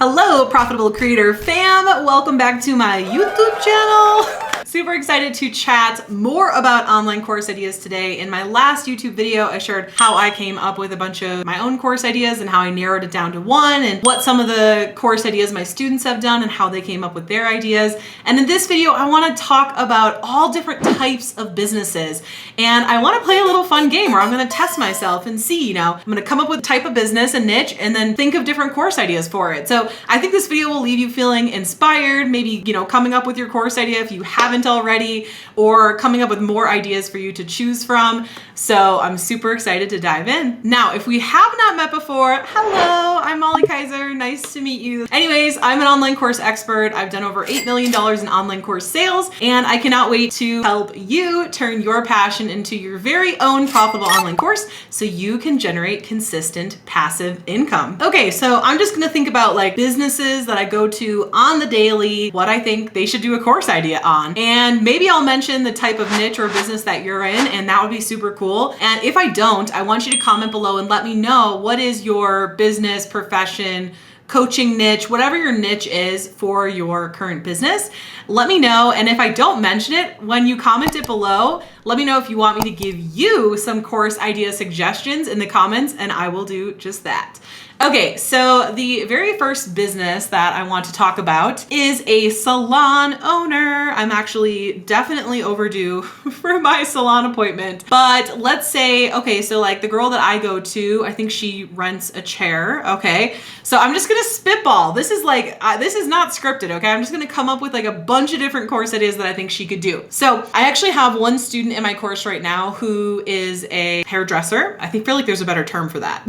Hello, Profitable Creator fam. Welcome back to my YouTube channel. Super excited to chat more about online course ideas today. In my last YouTube video, I shared how I came up with a bunch of my own course ideas and how I narrowed it down to one and what some of the course ideas my students have done and how they came up with their ideas. And in this video, I want to talk about all different types of businesses. And I want to play a little fun game where I'm going to test myself and see, I'm going to come up with a type of business, a niche, and then think of different course ideas for it. So I think this video will leave you feeling inspired, maybe, coming up with your course idea if you haven't already, or coming up with more ideas for you to choose from. So I'm super excited to dive in. Now, if we have not met before, hello, I'm Molly Kaiser. Nice to meet you. Anyways, I'm an online course expert. I've done over $8 million in online course sales, and I cannot wait to help you turn your passion into your very own profitable online course so you can generate consistent passive income. Okay, so I'm just gonna think about like businesses that I go to on the daily, what I think they should do a course idea on. And maybe I'll mention the type of niche or business that you're in, and that would be super cool. And if I don't, I want you to comment below and let me know what is your business, profession, coaching niche, whatever your niche is for your current business. Let me know. And if I don't mention it, when you comment it below, let me know if you want me to give you some course idea suggestions in the comments, and I will do just that. Okay, so the very first business that I want to talk about is a salon owner. I'm actually definitely overdue for my salon appointment, but let's say, okay, so like the girl that I go to, I think she rents a chair, okay? So I'm just gonna spitball. This is not scripted, okay? I'm just gonna come up with like a bunch of different course ideas that I think she could do. So I actually have one student in my course right now who is a hairdresser. I feel like there's a better term for that.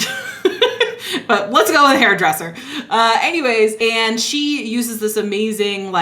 But let's go with hairdresser. Anyways, and she uses this amazing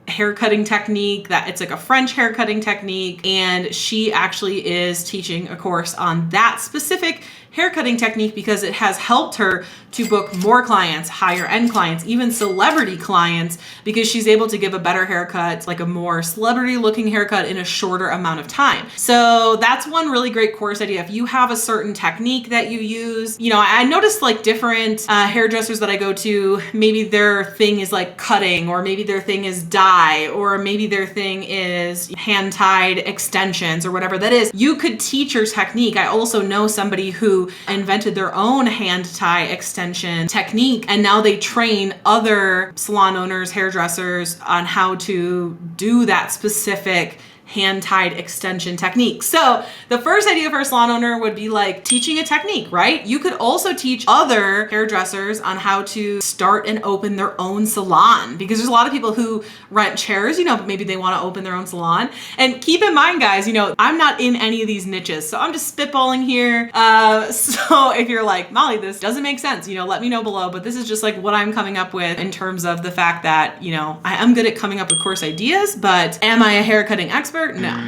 hair cutting technique that it's like a French hair cutting technique. And she actually is teaching a course on that specific hair cutting technique because it has helped her to book more clients, higher end clients, even celebrity clients, because she's able to give a better haircut, like a more celebrity looking haircut in a shorter amount of time. So that's one really great course idea. If you have a certain technique that you use, I noticed like different hairdressers that I go to, maybe their thing is like cutting, or maybe their thing is dye, or maybe their thing is hand-tied extensions or whatever that is. You could teach your technique. I also know somebody who invented their own hand-tie extension technique, and now they train other salon owners, hairdressers on how to do that specific hand-tied extension technique. So the first idea for a salon owner would be like teaching a technique, right? You could also teach other hairdressers on how to start and open their own salon, because there's a lot of people who rent chairs, but maybe they want to open their own salon. And keep in mind, guys, I'm not in any of these niches, so I'm just spitballing here. So if you're like, Molly, this doesn't make sense, let me know below, but this is just like what I'm coming up with in terms of the fact that, I am good at coming up with course ideas, but am I a haircutting expert? No.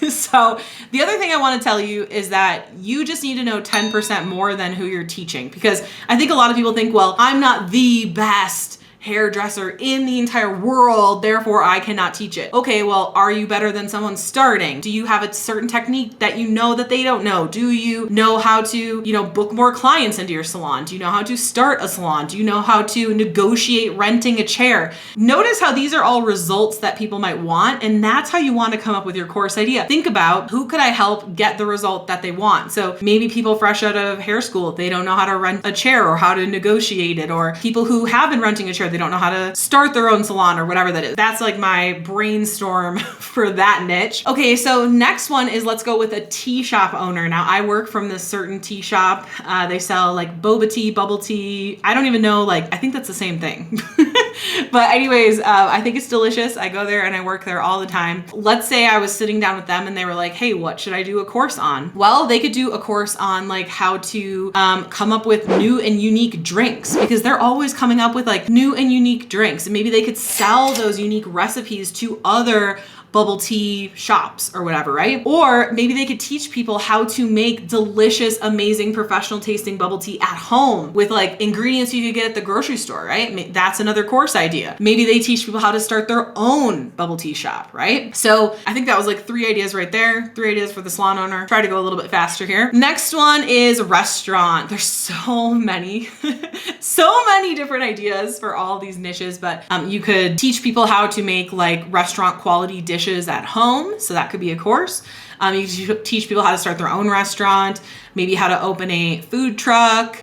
So the other thing I want to tell you is that you just need to know 10% more than who you're teaching, because I think a lot of people think, well, I'm not the best hairdresser in the entire world, therefore I cannot teach it. Okay, well, are you better than someone starting? Do you have a certain technique that you know that they don't know? Do you know how to, book more clients into your salon? Do you know how to start a salon? Do you know how to negotiate renting a chair? Notice how these are all results that people might want, and that's how you want to come up with your course idea. Think about who could I help get the result that they want. So maybe people fresh out of hair school, they don't know how to rent a chair or how to negotiate it, or people who have been renting a chair, they don't know how to start their own salon or whatever that is. That's like my brainstorm for that niche. Okay, so next one is, let's go with a tea shop owner. Now I work from this certain tea shop. They sell like boba tea, bubble tea. I don't even know, I think that's the same thing. But anyways, I think it's delicious. I go there and I work there all the time. Let's say I was sitting down with them and they were like, hey, what should I do a course on? Well, they could do a course on like how to come up with new and unique drinks, because they're always coming up with like new and unique drinks. And maybe they could sell those unique recipes to other bubble tea shops or whatever, right? Or maybe they could teach people how to make delicious, amazing, professional tasting bubble tea at home with like ingredients you could get at the grocery store, right? That's another course idea. Maybe they teach people how to start their own bubble tea shop, right? So I think that was like 3 ideas right there. 3 ideas for the salon owner. Try to go a little bit faster here. Next one is restaurant. There's so many, so many different ideas for all these niches, but you could teach people how to make like restaurant quality dishes at home. So that could be a course. You could teach people how to start their own restaurant, maybe how to open a food truck.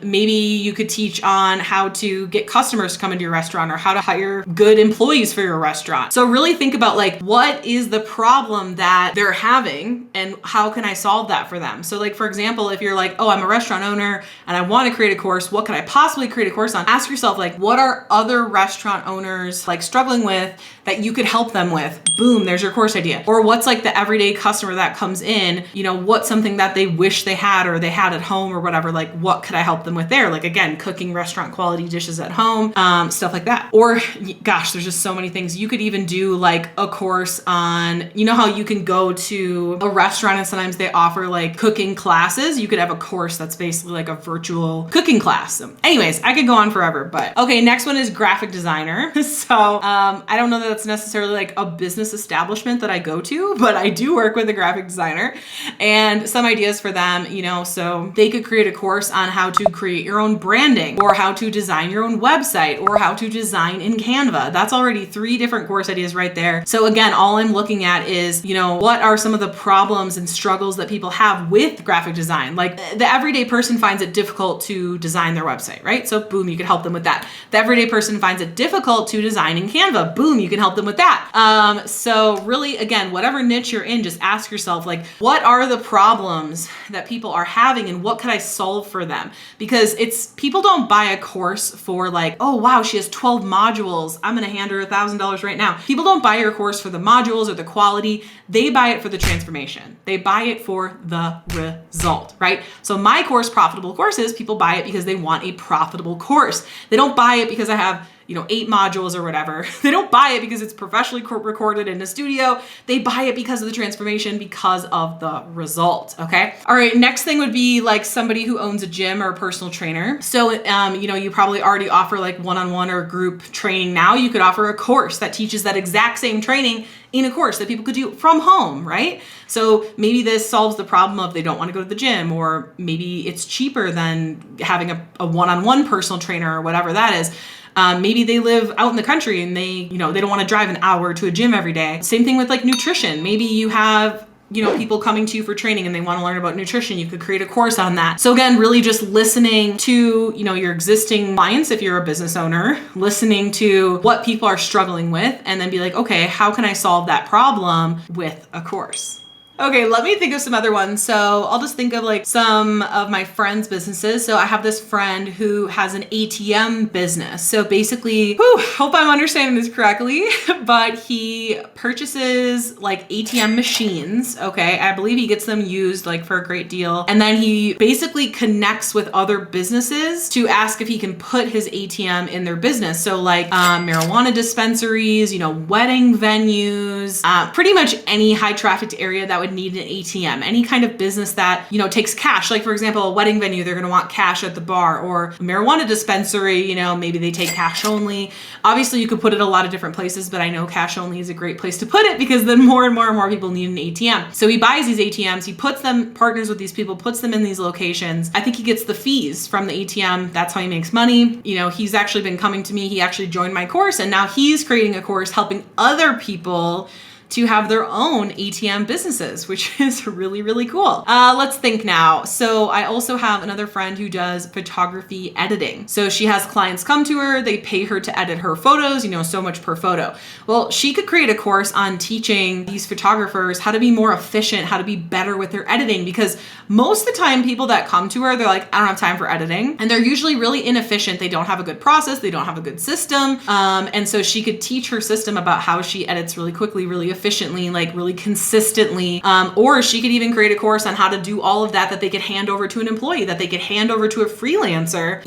Maybe you could teach on how to get customers to come into your restaurant or how to hire good employees for your restaurant. So really think about like, what is the problem that they're having and how can I solve that for them? So like, for example, if you're like, oh, I'm a restaurant owner and I want to create a course, what could I possibly create a course on? Ask yourself like, what are other restaurant owners like struggling with that you could help them with? Boom, there's your course idea. Or what's like the everyday customer that comes in, you know, what's something that they wish they had or they had at home or whatever, like what could I help them with there? Like again, cooking restaurant quality dishes at home, stuff like that. Or gosh, there's just so many things. You could even do like a course on, you know how you can go to a restaurant and sometimes they offer like cooking classes. You could have a course that's basically like a virtual cooking class. So anyways, I could go on forever, but okay, next one is graphic designer. So I don't know that that's necessarily like a business establishment that I go to, but I do work with a graphic designer and some ideas for them, you know, so they could create a course on how to create your own branding or how to design your own website or how to design in Canva. That's already 3 different course ideas right there. So again, all I'm looking at is, you know, what are some of the problems and struggles that people have with graphic design? Like the everyday person finds it difficult to design their website, right? So boom, you can help them with that. The everyday person finds it difficult to design in Canva. Boom, you can help them with that. So really, again, whatever niche you're in, just ask yourself, like, what are the problems that people are having and what could I solve for them? Because people don't buy a course for like, oh wow, she has 12 modules, I'm gonna hand her $1,000 right now. People don't buy your course for the modules or the quality. They buy it for the transformation. They buy it for the result, right? So my course, Profitable Courses, people buy it because they want a profitable course. They don't buy it because I have, you know, 8 modules or whatever. They don't buy it because it's professionally recorded in a studio. They buy it because of the transformation, because of the result, okay? All right, next thing would be like somebody who owns a gym or a personal trainer. So, you know, you probably already offer like one-on-one or group training now. You could offer a course that teaches that exact same training in a course that people could do from home, right? So maybe this solves the problem of they don't want to go to the gym, or maybe it's cheaper than having a one-on-one personal trainer or whatever that is. Maybe they live out in the country and they don't want to drive an hour to a gym every day. Same thing with like nutrition. Maybe you have, you know, people coming to you for training and they want to learn about nutrition. You could create a course on that. So again, really just listening to, you know, your existing clients, if you're a business owner, listening to what people are struggling with, and then be like, okay, how can I solve that problem with a course? Okay, let me think of some other ones. So I'll just think of like some of my friends' businesses. So I have this friend who has an ATM business. So basically, hope I'm understanding this correctly, but he purchases like ATM machines. Okay, I believe he gets them used like for a great deal. And then he basically connects with other businesses to ask if he can put his ATM in their business. So like marijuana dispensaries, you know, wedding venues, pretty much any high trafficked area that would need an ATM, any kind of business that, you know, takes cash. Like for example, a wedding venue, they're going to want cash at the bar, or a marijuana dispensary, you know, maybe they take cash only. Obviously you could put it a lot of different places, but I know cash only is a great place to put it because then more and more and more people need an ATM. So he buys these ATMs, he puts them, partners with these people, puts them in these locations. I think he gets the fees from the ATM. That's how he makes money. You know, he's actually been coming to me. He actually joined my course and now he's creating a course helping other people to have their own ATM businesses, which is really, really cool. Let's think now. So I also have another friend who does photography editing. So she has clients come to her, they pay her to edit her photos, you know, so much per photo. Well, she could create a course on teaching these photographers how to be more efficient, how to be better with their editing, because most of the time people that come to her, they're like, I don't have time for editing. And they're usually really inefficient. They don't have a good process. They don't have a good system. And so she could teach her system about how she edits really quickly, really efficiently, efficiently, like really consistently. Or she could even create a course on how to do all of that they could hand over to an employee, that they could hand over to a freelancer,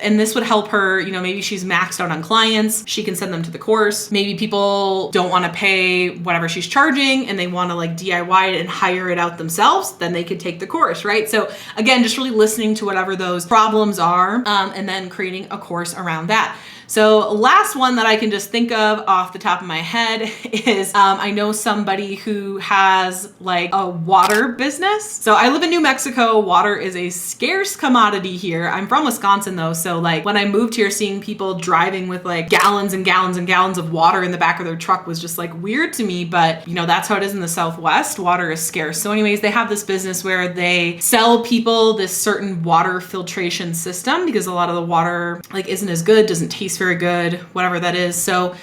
and this would help her, maybe she's maxed out on clients. She can send them to the course. Maybe people don't want to pay whatever she's charging and they want to like DIY it and hire it out themselves. Then they could take the course, right? So again, just really listening to whatever those problems are, and then creating a course around that. So last one that I can just think of off the top of my head is I know somebody who has like a water business. So I live in New Mexico. Water is a scarce commodity here. I'm from Wisconsin though. So like when I moved here, seeing people driving with like gallons and gallons and gallons of water in the back of their truck was just like weird to me. But that's how it is in the Southwest. Water is scarce. So anyways, they have this business where they sell people this certain water filtration system because a lot of the water like isn't as good, doesn't taste very good, whatever that is. So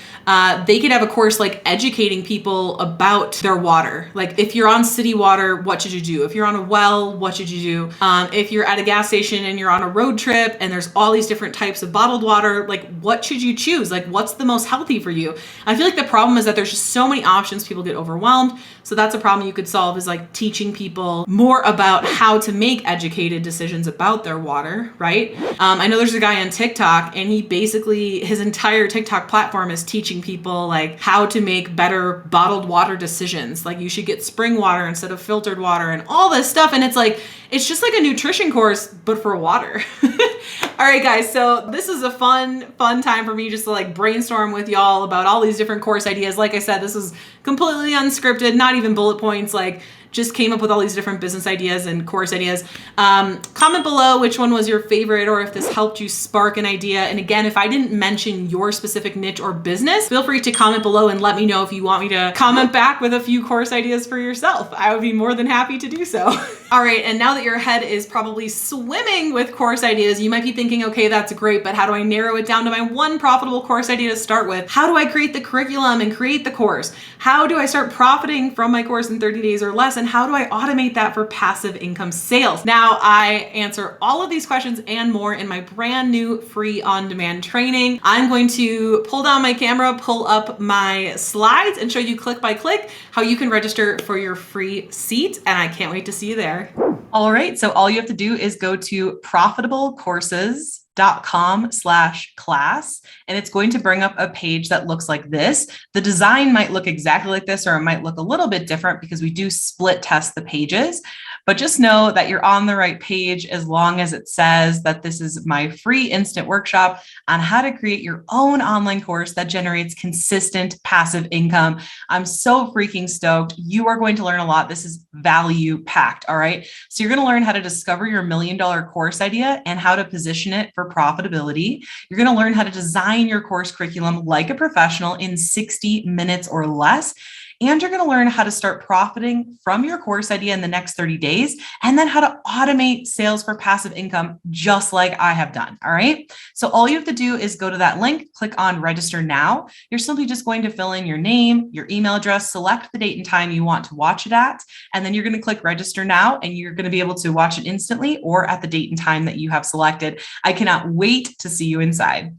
they could have a course like educating people about their water. Like if you're on city water, what should you do? If you're on a well, what should you do? If you're at a gas station and you're on a road trip and there's all these different types of bottled water, like what should you choose? Like what's the most healthy for you? I feel like the problem is that there's just so many options, people get overwhelmed. So that's a problem you could solve, is like teaching people more about how to make educated decisions about their water, right? I know there's a guy on TikTok and he basically, his entire TikTok platform is teaching people like how to make better bottled water decisions. Like you should get spring water instead of filtered water and all this stuff. And it's like, it's just like a nutrition course, but for water. All right, guys. So this is a fun time for me just to like brainstorm with y'all about all these different course ideas. Like I said, this is completely unscripted, not even bullet points, like just came up with all these different business ideas and course ideas. Comment below which one was your favorite or if this helped you spark an idea. And again, if I didn't mention your specific niche or business, feel free to comment below and let me know if you want me to comment back with a few course ideas for yourself. I would be more than happy to do so. All right, and now that your head is probably swimming with course ideas, you might be thinking, okay, that's great, but how do I narrow it down to my one profitable course idea to start with? How do I create the curriculum and create the course? How do I start profiting from my course in 30 days or less? And how do I automate that for passive income sales? Now, I answer all of these questions and more in my brand new free on-demand training. I'm going to pull down my camera, pull up my slides, and show you click by click how you can register for your free seat. And I can't wait to see you there. All right. So all you have to do is go to profitablecourses.com/class, and it's going to bring up a page that looks like this. The design might look exactly like this, or it might look a little bit different because we do split test the pages. But just know that you're on the right page as long as it says that this is my free instant workshop on how to create your own online course that generates consistent passive income. I'm so freaking stoked. You are going to learn a lot. This is value packed. All right. So you're going to learn how to discover your $1 million course idea and how to position it for profitability. You're going to learn how to design your course curriculum like a professional in 60 minutes or less. And you're going to learn how to start profiting from your course idea in the next 30 days, and then how to automate sales for passive income, just like I have done. All right. So all you have to do is go to that link, click on register now. You're simply just going to fill in your name, your email address, select the date and time you want to watch it at, and then you're going to click register now, and you're going to be able to watch it instantly or at the date and time that you have selected. I cannot wait to see you inside.